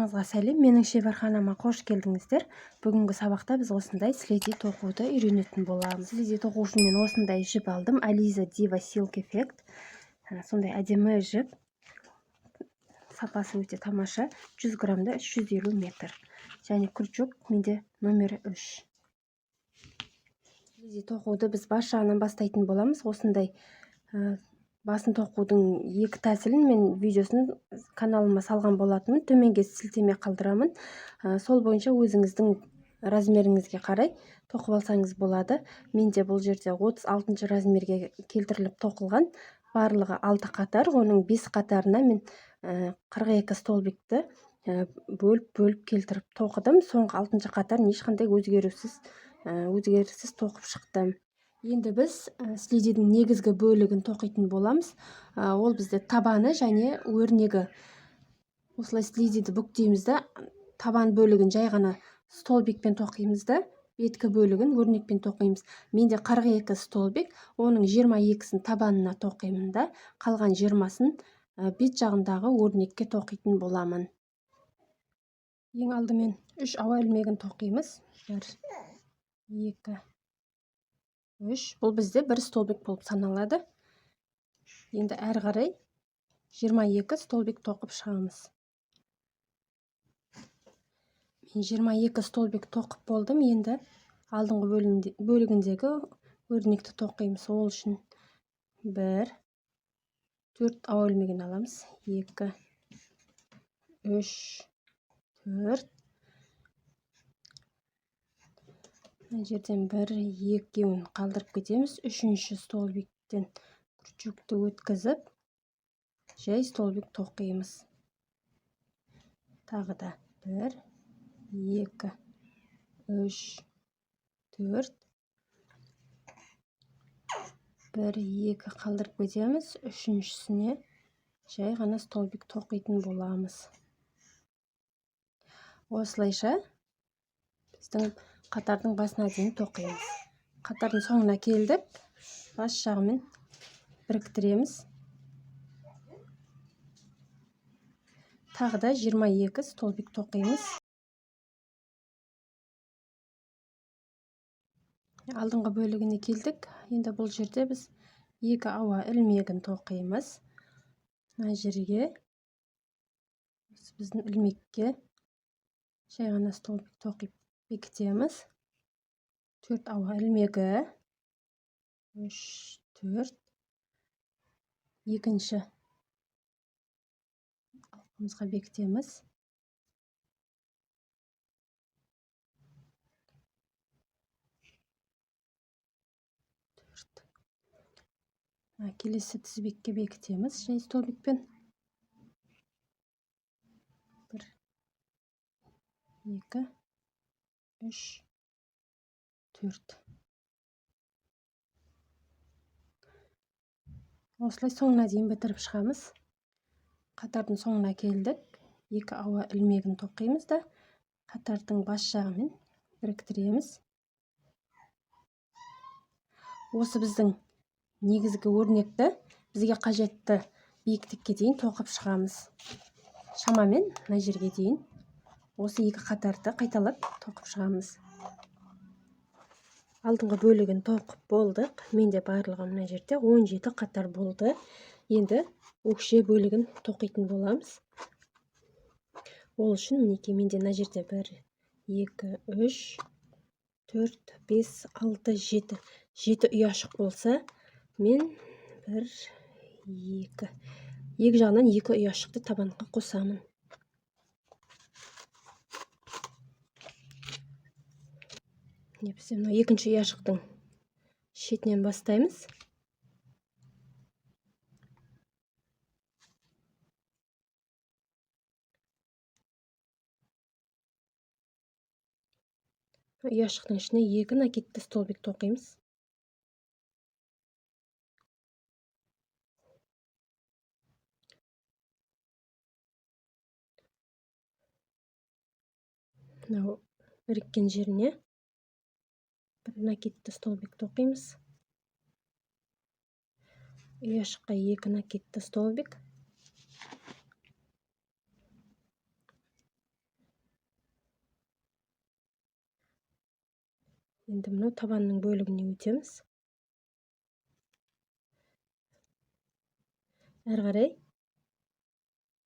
Барлығыңызға сәлем, менің шеберханама қош келдіңіздер. Бүгінгі сабақта біз осындай следи тоқуды үйренетін боламыз. Следи тоқу үшін мен осындай жіп алдым. Aliza Diva Silk Effect. Сондай әдемі жіп. Сапасы өте тамаша. 100 грамда 350 метр. Және крючок менде номері 3. Следи тоқуды біз бас жағынан бастайтын боламыз. Осындай басын тоқудың екі тәсілін мен видеосын каналыма салған болатынмын. Төменге сілтеме қалдырамын. Сол бойынша өзіңіздің размеріңізге қарай тоқып алсаңыз болады. Менде бұл жерде 36 размерге келтіріліп тоқылған. Барлығы 6 қатар, оның 5 қатарына мен 42 столбикті бөліп келтіріп тоқыдым. Соңғы 6 қатарын ешқандай өзгеріссіз тоқып шықтым. Енді біз следидің негізгі бөлігін тоқитын боламыз. Ол бізде табаны және өрнегі. Осылай следиді бүктейміз да, табан бөлігін жай ғана столбикпен тоқимыз да, беткі бөлігін өрнекпен тоқимыз. Менде 42 столбик, оның 22-сін табанына тоқимын да, қалған 20-сын бет жағындағы өрнекке тоқитын боламын. Ең алдымен 3 ауа ілмегін тоқимыз. 1, 2, 3. Бұл бізде бір столбик болып саналады. Енді әрі қарай 22 столбик тоқып шығамыз. Мен 22 столбик тоқып болдым. Енді алдыңғы бөлігіндегі өрнекті тоқимыз. Ол үшін 1, 4 ауа ілмегін аламыз. 2, 3, 4. Мына жерден 1, 2-еуін қалдырып кетеміз. 3-ші столбиктен крючокты өткізіп, жай столбик тоқимыз. Тағы да 1, 2, 3, 4. 1, 2 қалдырып кетеміз. 3-шісіне жай ғана столбик тоқитын боламыз. Осылайша біздің қатардың басына дейін тоқимыз. Қатардың соңына келдік. Бас жағымен біріктіреміз. Тағы да 22 столбик тоқимыз. Алдыңғы бөлігіне келдік. Енді бұл жерде біз 2 ауа ілмегін тоқимыз. Мына жерге біздің ілмекке жай ғана столбик тоқып бекітеміз. 4 ауа ілмегі, 3, 4. Екінші алғымызға бекітеміз. 4. Келесі тізбекке бекітеміз жай столбикпен. 1, 2, 3, 4. Осылай соңына дейін бітіріп шығамыз. Қатардың соңына келдік. 2 ауа ілмегін тоқимыз да, қатардың бас жағымен біріктіреміз. Осы біздің негізгі өрнекті бізге қажетті биіктікке дейін тоқып шығамыз. Шамамен мына жерге дейін осы 2 қатарды қайталап тоқып шығамыз. Алдыңғы бөлігін тоқып болдық. Менде барлығы мына жерде 17 қатар болды. Енді өкше бөлігін тоқитын боламыз. Ол үшін мінекей менде мына жерде 1, 2, 3, 4, 5, 6, 7. 7 ұяшық болса, мен 1, 2. Екі жағынан 2 ұяшықты табанға қосамын. Біз екінші ұяшықтың шетінен бастаймыз. Ұяшықтың ішіне 2 накидті столбик тоқимыз. Мынау біріккен жеріне 1 накидті столбик тоқимыз. Ұяшыққа 2 накидті столбик. Енді мынау табанның бөлігіне өтеміз. Әрі қарай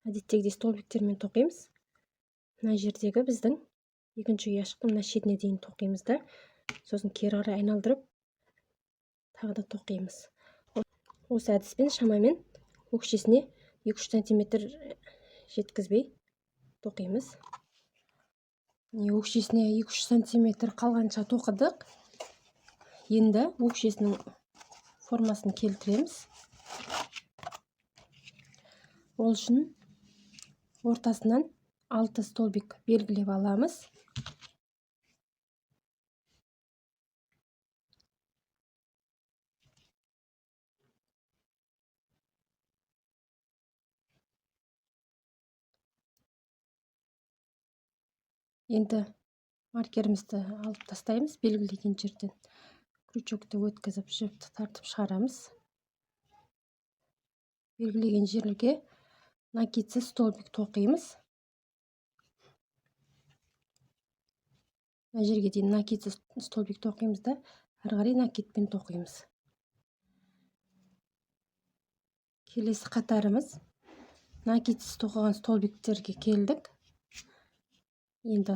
әдеттегідей столбиктермен тоқимыз. Мына жердегі біздің екінші ұяшықтың мына шетіне дейін тоқимыз да, сосын кері қарай айналдырып тағы да тоқимыз. Осы әдіспен шамамен өкшесіне 2-3 см жеткізбей тоқимыз. Өкшесіне 2-3 см қалғанша тоқыдық. Енді өкшесінің формасын келтіреміз. Ол үшін ортасынан 6 столбик белгілеп аламыз. Енді маркерімізді алып тастаймыз. Белгілеген жерден крючокты өткізіп жіпті тартып шығарамыз. Белгілеген жерге накидсіз столбик тоқимыз. Мына жерге дейін накидсіз столбик тоқимыз да, әрі қарай накидпен тоқимыз. Келесі қатарымыз накидсіз тоқыған столбиктерге келдік. Енді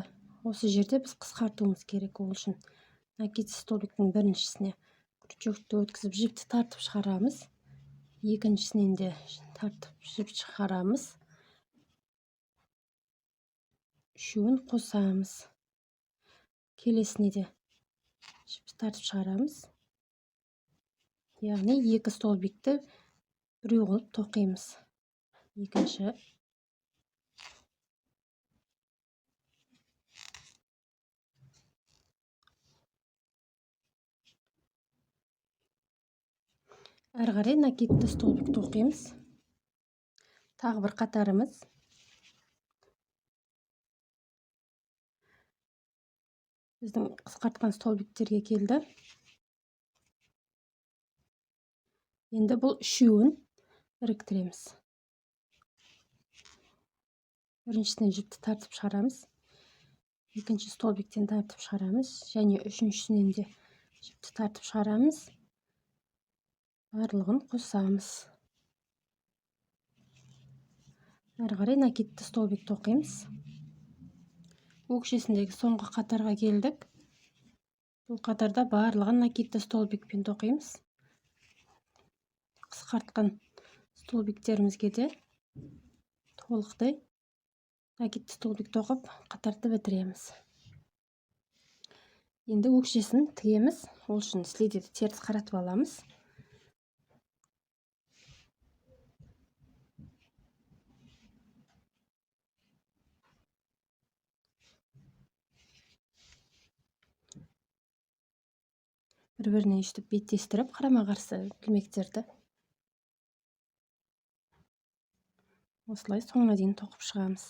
осы жерде біз қысқартуымыз керек. Ол үшін накидсіз столбиктің біріншісіне крючокты өткізіп жіпті тартып шығарамыз. Екіншісінен де тартып жіп шығарамыз. Үшеуін қосамыз. Келесіне де жіпті тартып шығарамыз. Яғни 2 столбикті біреу қылып тоқимыз. Екінші. Әрі қарай накидті столбик тоқимыз. Тағы бір қатарымыз. Біздің қысқартқан столбиктерге келді. Енді бұл үшеуін іріктіреміз. Біріншісінен жіпті тартып шығарамыз. Екінші столбиктен тартып шығарамыз. Және үшіншісінен де жіпті тартып шығарамыз. Барлығын қосамыз. Әрі қарай накидті столбик тоқимыз. Өкшесіндегі соңғы қатарға келдік. Бұл қатарда барлығын накидті столбикпен тоқимыз. Қысқартқан столбиктерімізге де толықтай накидті столбик тоқып қатарды бітіреміз. Енді өкшесін тігеміз. Ол үшін слейдерді теріс қаратып аламыз. Бір-біріне үстіп беттестіріп қарама-қарсы ілмектерді осылай соңына дейін тоқып шығамыз.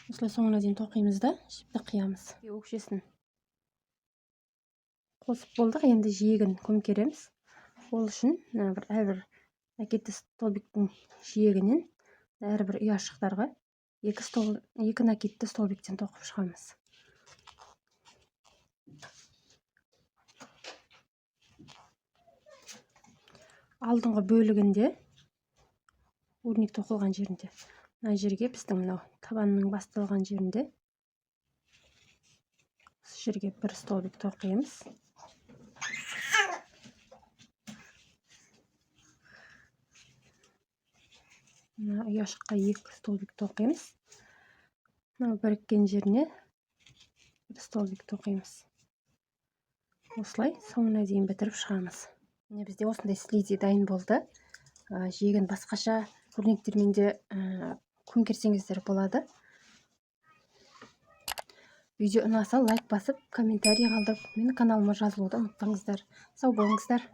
Осылай соңына дейін тоқимыз да жіпті қиямыз. Өкшесін қосып болдық. Енді жиегін көмкереміз. Ол үшін әрбір накидті столбиктің жиегінен әрбір ұяшықтарға 2 накидті столбиктен тоқып шығамыз. Алдыңғы бөлігінде өрнек тоқылған жерінде, мына жерге біздің мынау табанның басталған жерінде осы жерге 1 столбик тоқимыз. Мына ұяшыққа 2 столбик тоқимыз. Мынау біріккен жеріне 1 столбик тоқимыз. Осылай соңына дейін бітіріп шығамыз. Міне бізде осындай слейде дайын болды. Жиегін басқаша өрнектермен де көмкерсеңіздер болады. Видео ұнаса лайк басып, комментарий қалдырып, менің каналыма жазылуды ұмытпаңыздар. Сау болыңыздар.